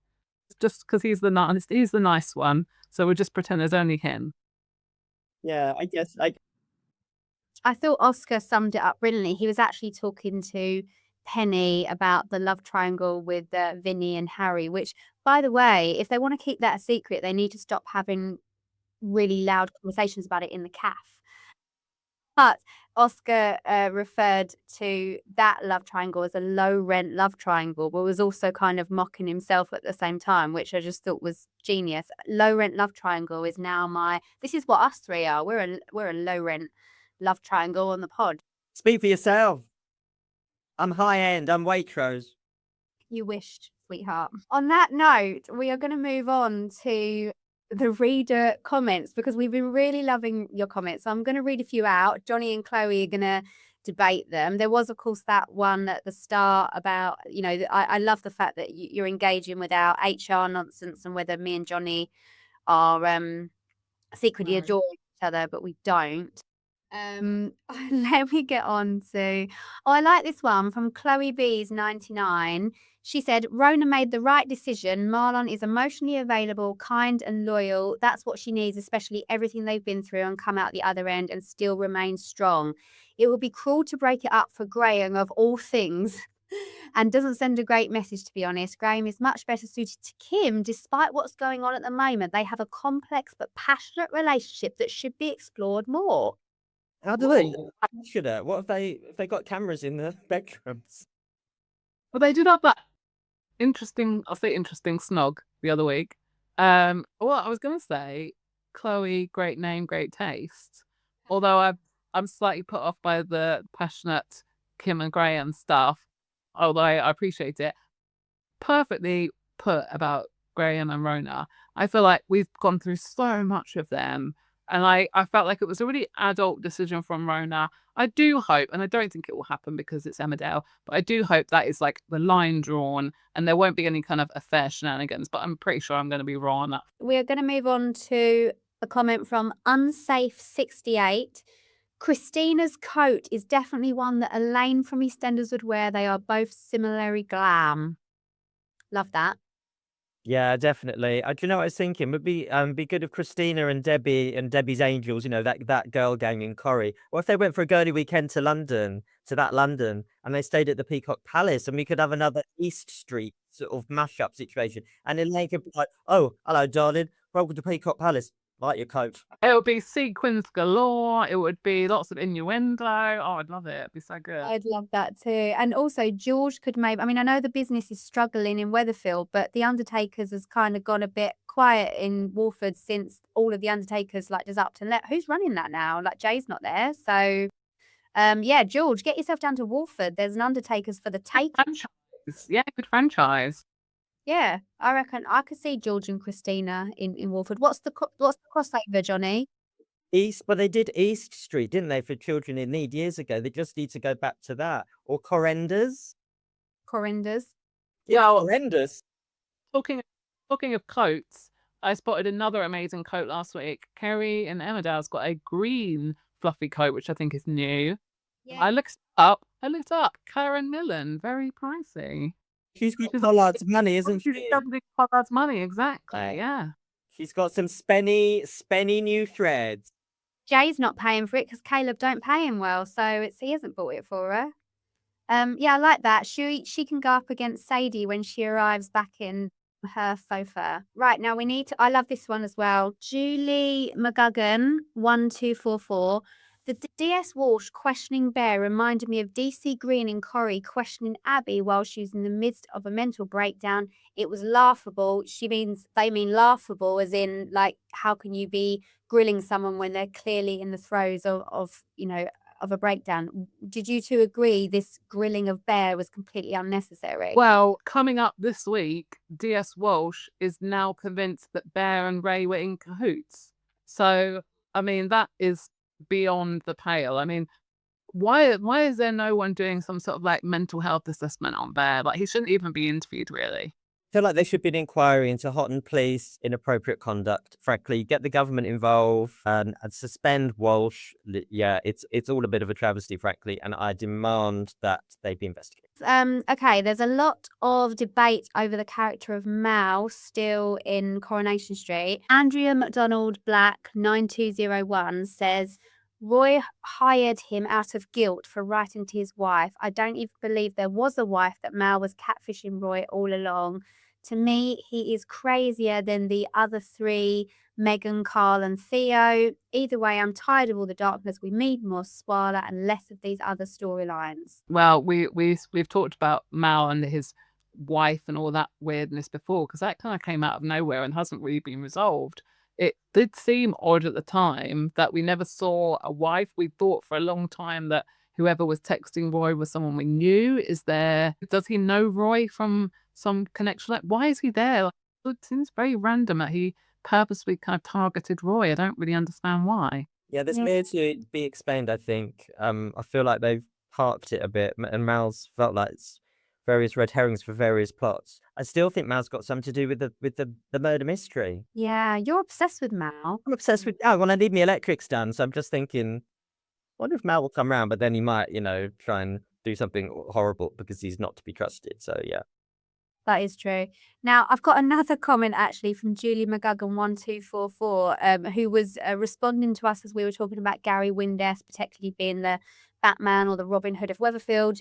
Just because he's the nice one, so we'll just pretend there's only him. Yeah, I guess I thought Oscar summed it up brilliantly. He was actually talking to Penny about the love triangle with Vinny and Harry, which, by the way, if they want to keep that a secret, they need to stop having really loud conversations about it in the cafe. But Oscar referred to that love triangle as a low-rent love triangle, but was also kind of mocking himself at the same time, which I just thought was genius. Low-rent love triangle is now this is what us three are. We're a low-rent love triangle on the pod. Speak for yourself. I'm high-end. I'm Waitrose. You wished, sweetheart. On that note, we are going to move on to the reader comments because we've been really loving your comments. So I'm going to read a few out. Johnny and Chloe are going to debate them. There was, of course, that one at the start about, I love the fact that you're engaging with our HR nonsense and whether me and Johnny are secretly adoring each other, but we don't. Let me get on to. Oh, I like this one from Chloe B's 99. She said, Rona made the right decision. Marlon is emotionally available, kind, and loyal. That's what she needs, especially everything they've been through and come out the other end and still remain strong. It would be cruel to break it up for Graham, of all things, and doesn't send a great message, to be honest. Graham is much better suited to Kim, despite what's going on at the moment. They have a complex but passionate relationship that should be explored more. How do they capture it? What if they got cameras in the bedrooms? Well, they did have that interesting, I'll say interesting snog the other week. Well, I was gonna say, Chloe, great name, great taste. Although I'm slightly put off by the passionate Kim and Graham stuff, although I appreciate it. Perfectly put about Graham and Rona. I feel like we've gone through so much of them, and I felt like it was a really adult decision from Rona. I do hope, and I don't think it will happen because it's Emmerdale, but I do hope that is like the line drawn and there won't be any kind of affair shenanigans, but I'm pretty sure I'm going to be wrong on that. We're going to move on to a comment from Unsafe68. Christina's coat is definitely one that Elaine from EastEnders would wear. They are both similarly glam. Love that. Yeah, definitely. Do you know what I was thinking? Would be good if Christina and Debbie and Debbie's Angels, you know, that girl gang in Corrie. What if they went for a girly weekend to London, and they stayed at the Peacock Palace, and we could have another East Street sort of mashup situation. And Elaine could be like, "Oh, hello, darling. Welcome to Peacock Palace. Like your coat." It would be sequins galore. It would be lots of innuendo. Oh, I'd love it. It'd be so good. I'd love that too. And also George could maybe, I mean, I know the business is struggling in Weatherfield, but the Undertakers has kind of gone a bit quiet in Walford since all of the Undertakers like just up to let. Who's running that now? Like Jay's not there. So yeah, George, get yourself down to Walford. There's an Undertakers for the take. Franchise. Yeah, good franchise. Yeah, I reckon I could see George and Christina in Walford. What's the crossover, Johnny? But they did East Street, didn't they, for children in need years ago? They just need to go back to that. Or Corenders. Correnders. Yeah, Corenders. Talking of coats, I spotted another amazing coat last week. Carrie in Emmerdale's got a green fluffy coat, which I think is new. Yeah. I looked up. Karen Millen, very pricey. She's got Pollard's money, isn't she? She's doubling Pollard's money, exactly. Yeah. She's got some spenny new threads. Jay's not paying for it because Caleb don't pay him well, so he hasn't bought it for her. Yeah, I like that. She can go up against Sadie when she arrives back in her faux fur. Right, now we need to, I love this one as well. Julie McGugan 1244. The DS Walsh questioning Bear reminded me of DC Green and Corrie questioning Abby while she was in the midst of a mental breakdown. It was laughable. They mean laughable as in like, how can you be grilling someone when they're clearly in the throes of a breakdown? Did you two agree this grilling of Bear was completely unnecessary? Well, coming up this week, DS Walsh is now convinced that Bear and Ray were in cahoots. So, I mean, that is beyond the pale. I mean, why is there no one doing some sort of like mental health assessment on Bear? Like, he shouldn't even be interviewed, really. I feel like there should be an inquiry into Houghton Police inappropriate conduct. Frankly, get the government involved and suspend Walsh. Yeah, it's all a bit of a travesty, frankly, and I demand that they be investigated. Okay, there's a lot of debate over the character of Mal still in Coronation Street. Andrea McDonald Black 9201 says Roy hired him out of guilt for writing to his wife. I don't even believe there was a wife, that Mal was catfishing Roy all along. To me, he is crazier than the other three, Megan, Carl and Theo. Either way, I'm tired of all the darkness. We need more Swarla and less of these other storylines. Well, we've talked about Mal and his wife and all that weirdness before, because that kind of came out of nowhere and hasn't really been resolved. It did seem odd at the time that we never saw a wife. We thought for a long time that whoever was texting Roy was someone we knew. Does he know Roy from some connection? Like, why is he there? Like, it seems very random that he purposely kind of targeted Roy. I don't really understand why. Yeah, there's more to be explained, I think. I feel like they've parked it a bit, and Mal's felt like it's various red herrings for various plots. I still think Mal's got something to do with the murder mystery. Yeah, you're obsessed with Mal. I'm obsessed with. Oh, well, I need my electrics done, so I'm just thinking wonder if Mal will come round, but then he might, try and do something horrible because he's not to be trusted. So yeah. That is true. Now, I've got another comment actually from Julie McGuggan1244, who was responding to us as we were talking about Gary Windass, particularly being the Batman or the Robin Hood of Weatherfield.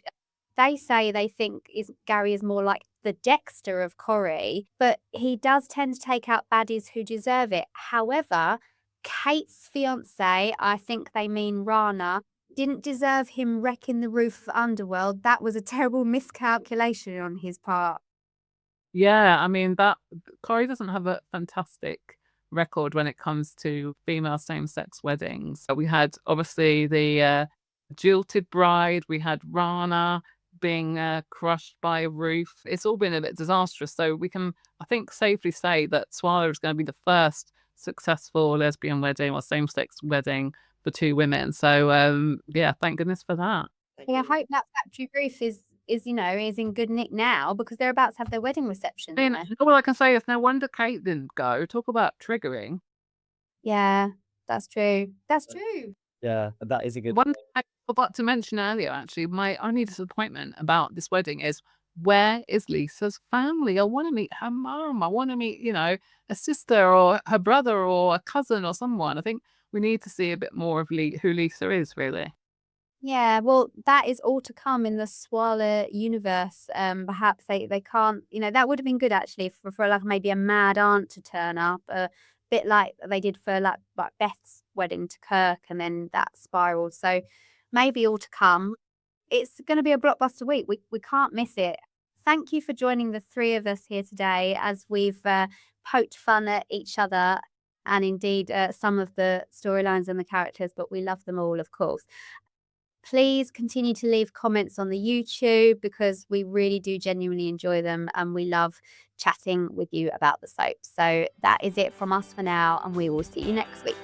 They say they think Gary is more like the Dexter of Corrie, but he does tend to take out baddies who deserve it. However, Kate's fiance, I think they mean Rana, didn't deserve him wrecking the roof of Underworld. That was a terrible miscalculation on his part. Yeah, I mean that Corrie doesn't have a fantastic record when it comes to female same-sex weddings. We had obviously the jilted bride, we had Rana being crushed by a roof. It's all been a bit disastrous. So we can, I think, safely say that Swarla is going to be the first successful lesbian wedding or same-sex wedding for two women. So yeah, thank goodness for that. Yeah, I hope that factory roof is in good nick now because they're about to have their wedding reception. I mean, all I can say is no wonder Kate didn't go. Talk about triggering. Yeah, that's true. That's true. Yeah, that is a good One thing I forgot to mention earlier, actually, my only disappointment about this wedding is where is Lisa's family? I want to meet her mum. I want to meet, a sister or her brother or a cousin or someone. I think we need to see a bit more of who Lisa is, really. Yeah, well, that is all to come in the Swarla universe. Perhaps they can't, that would have been good actually for like maybe a mad aunt to turn up, a bit like they did for like Beth's wedding to Kirk, and then that spiraled. So maybe all to come. It's going to be a blockbuster week. We can't miss it. Thank you for joining the three of us here today as we've poked fun at each other and indeed some of the storylines and the characters, but we love them all, of course. Please continue to leave comments on the YouTube because we really do genuinely enjoy them and we love chatting with you about the soap. So that is it from us for now, and we will see you next week.